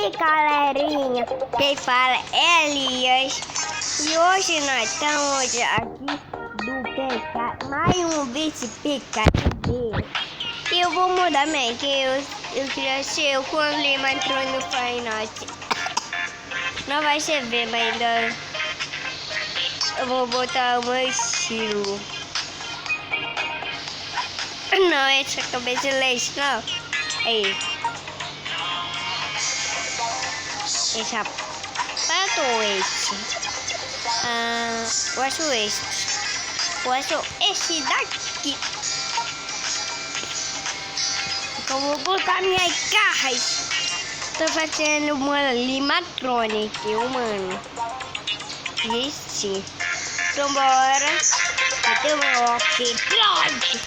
aí, galerinha, quem fala é Elias e hoje nós estamos aqui do PK, mais um vídeo PKD. E eu vou mudar mesmo, que eu queria ser quando o Lima entrou no Final. Não vai ser bem, mas ainda eu vou botar o meu estilo. Não, essa cabeça de leite, não. Aí. Esse sapato ou este? Eu acho este. Eu acho esse daqui. Então vou botar minhas garras. Tô fazendo uma limatronic, mano. Este. Então bora. Cadê o meu off-road?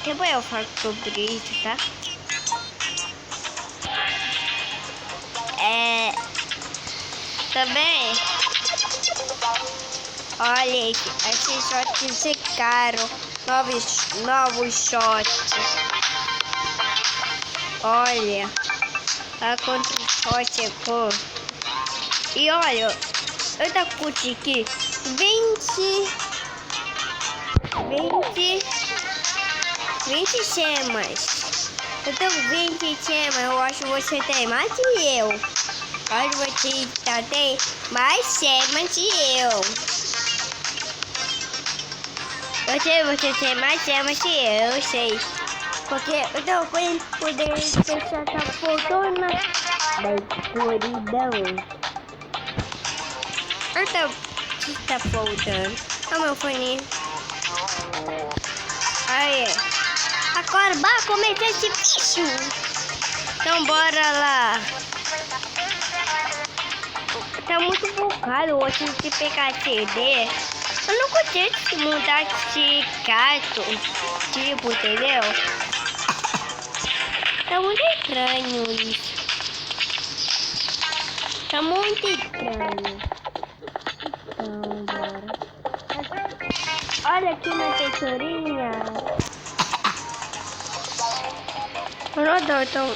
Depois eu falo sobre isso, tá? Também, olha, esses shorts secaram, novos shorts. Olha quanto short secou. E olha, eu tô com aqui 20 gemas. Eu tenho 20 gemas, eu acho que você tem mais que eu. Olha, você tem mais gemas que eu. Você tem mais gemas que eu sei. Porque eu tô com poder deixar essa poltrona da escuridão. Então, o que tá faltando? Olha meu fone. Aí. Agora vai começar esse bicho. Então bora lá. Tá muito bugado hoje de pegar CD. Eu não consigo mudar de carto. Tipo, entendeu? Tá muito estranho isso. Tá muito estranho. Então bora. Olha aqui na tesourinha. Então,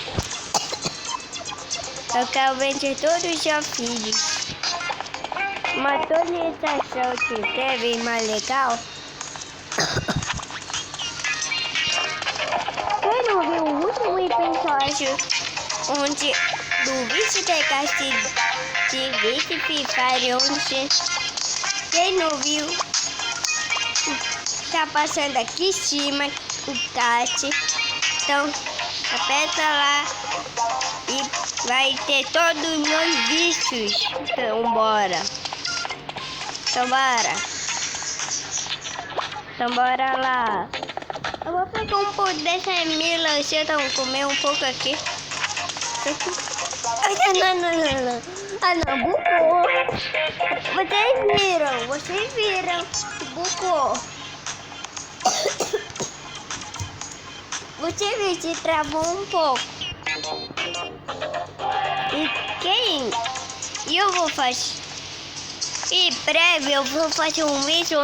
eu quero vender todos os seus filhos. Uma atualização que teve mais legal. Quem não viu o último episódio onde do vídeo de vídeo Free Fire, onde quem não viu tá passando aqui em cima o cast. Então aperta lá e vai ter todos os meus vídeos. Então bora. Então bora lá. Eu vou pegar um pouco dessa melancia, então comer um pouco aqui. Não. Ah não, bucou. Vocês viram. Bucou. Você viu que travou um pouco. E eu vou fazer. Em breve eu vou fazer um vídeo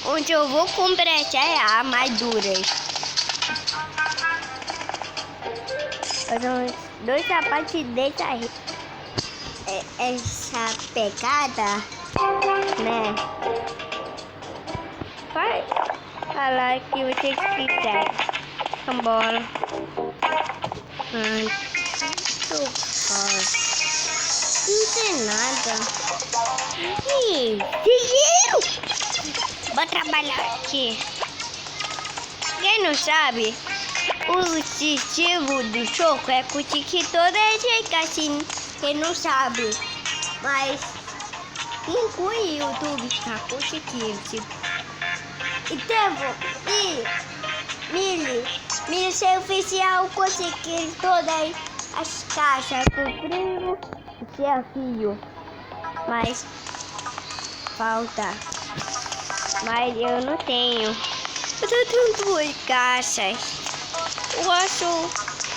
onde eu vou comprar as armaduras. Fazer dois sapatos dessa essa pegada, né? Vai falar que vocês quiserem. Vambora. Não tem nada. Ih, dinheiro! Vou trabalhar aqui. Quem não sabe, o objetivo do jogo é conseguir toda a gente assim. Quem não sabe, mas inclui o YouTube tá conseguindo. Milho ser oficial conseguir todas as caixas com primo e seu filho. Mas falta. Mas eu não tenho. Eu tenho 2 caixas. Eu acho.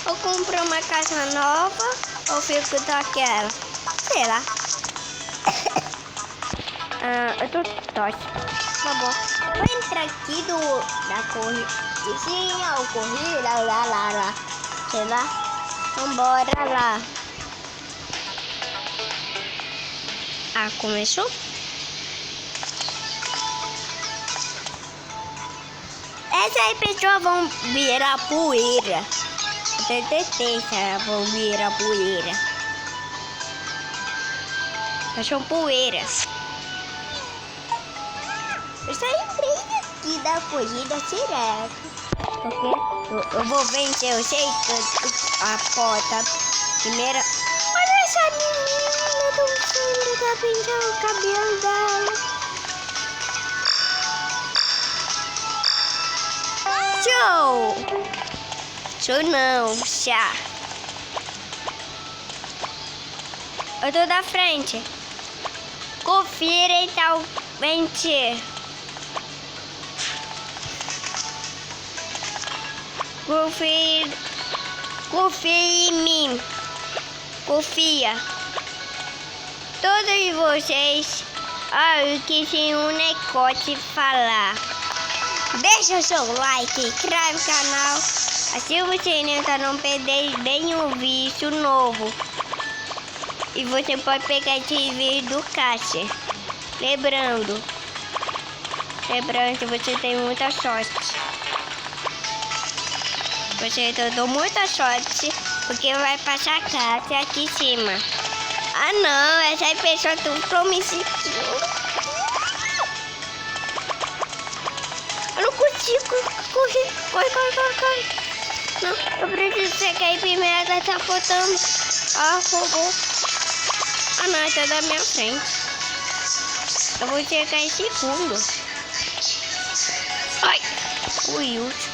Eu compro uma caixa nova ou fico daquela. Sei lá. Eu tô tosse. Tá bom. Vou entrar aqui da corridinha, ou corrida, lá. Sei lá. Vambora lá. Ah, começou? Essas aí pessoas vão virar poeira. Eu tenho certeza, vão virar poeira. Elas são poeiras. Eu só entrei aqui da corrida direto. Porque eu vou vencer, eu sei que a porta primeira. Olha essa menina dançando, tá pintando o cabelo dela. Show! Show não, chá. Eu tô da frente. Confira então, vencer. Confia em mim. Confia. Todos vocês, eu quis um negócio falar. Deixa o seu like, inscreve no canal, ativa o sininho para não perder nenhum vídeo novo. E você pode pegar esse vídeo do caixa. Lembrando, você tem muita sorte. Você deu muita sorte, porque vai passar a caixa aqui em cima. Ah não, essa pessoa tô me seguindo. Eu não consigo correr. Corre. Não, eu preciso chegar aí primeiro, ela tá faltando. Roubou. Ah não, tá da minha frente. Eu vou chegar em segundo. Ai, fui último.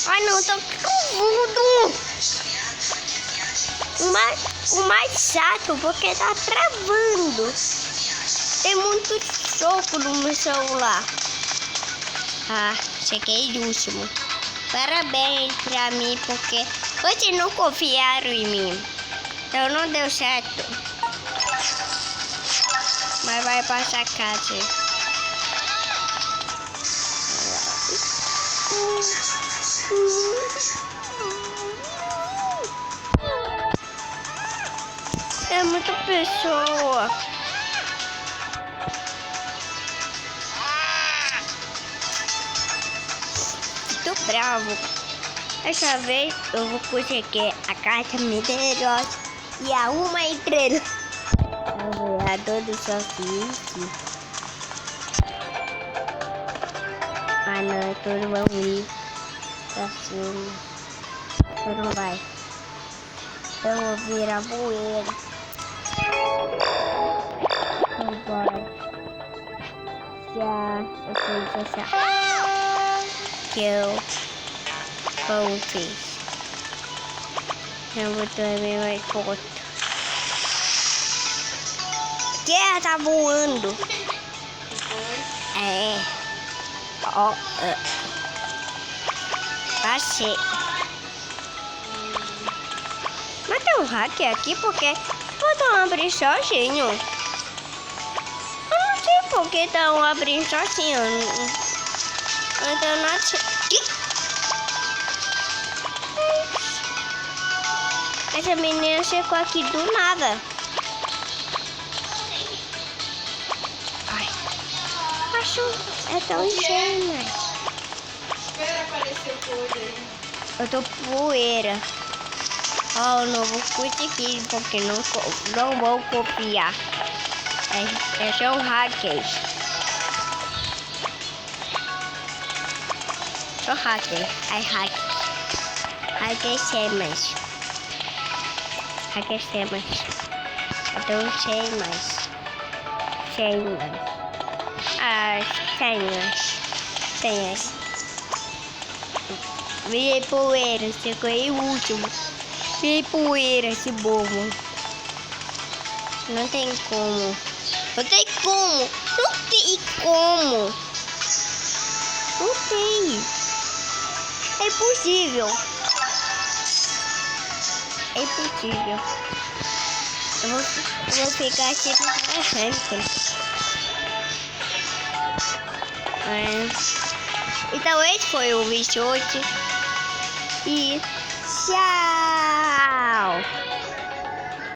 Ai não, tô confuso. O mais chato, porque tá travando. Tem muito soco no meu celular. Ah, cheguei de último. Parabéns pra mim, porque vocês não confiaram em mim. Então não deu certo. Mas vai passar a casa. É muita pessoa. Tô bravo. Dessa vez eu vou conseguir a carta misteriosa e a uma estrela. O vereador do Sofite. Ah não, todos vão ir pra cima. Eu não vai. Eu vou virar poeira. Vambora. Eu sei que eu fiz. Eu vou também mais forte. Que tá voando? É. Passei. Mas tem um hacker aqui porque vou abrir sozinho. Eu não sei porque estão abrindo sozinho. Então não sei. Essa menina chegou aqui do nada. Ai. Acho é tão gênio. Espera aparecer poeira. Eu tô poeira. Eu não vou conseguir porque não vou copiar. São hackers. Sou hacker. Hackers temas. Hackers temas. Eu não sei mais. Senhas. Virei poeira, chegou em último. Virei poeira, esse bobo. Não tem como. Não tem. É impossível. Eu vou ficar aqui no arranque. Então esse foi o vídeo hoje. E tchau!